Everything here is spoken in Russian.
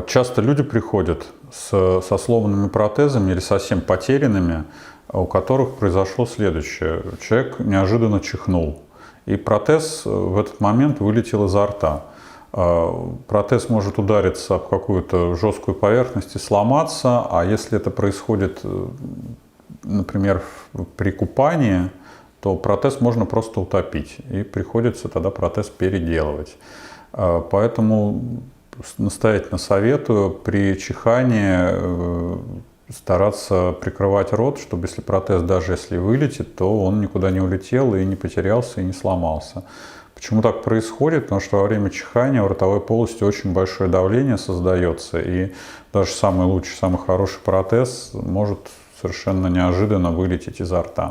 Часто люди приходят со сломанными протезами или совсем потерянными, у которых произошло следующее. Человек неожиданно чихнул, и протез в этот момент вылетел изо рта. Протез может удариться об какую-то жесткую поверхность и сломаться, а если это происходит, например, при купании, то протез можно просто утопить, и приходится тогда протез переделывать. Поэтому настоятельно советую при чихании стараться прикрывать рот, чтобы если протез даже если вылетит, то он никуда не улетел и не потерялся и не сломался. Почему так происходит? Потому что во время чихания в ротовой полости очень большое давление создается, и даже самый лучший, самый хороший протез может совершенно неожиданно вылететь изо рта.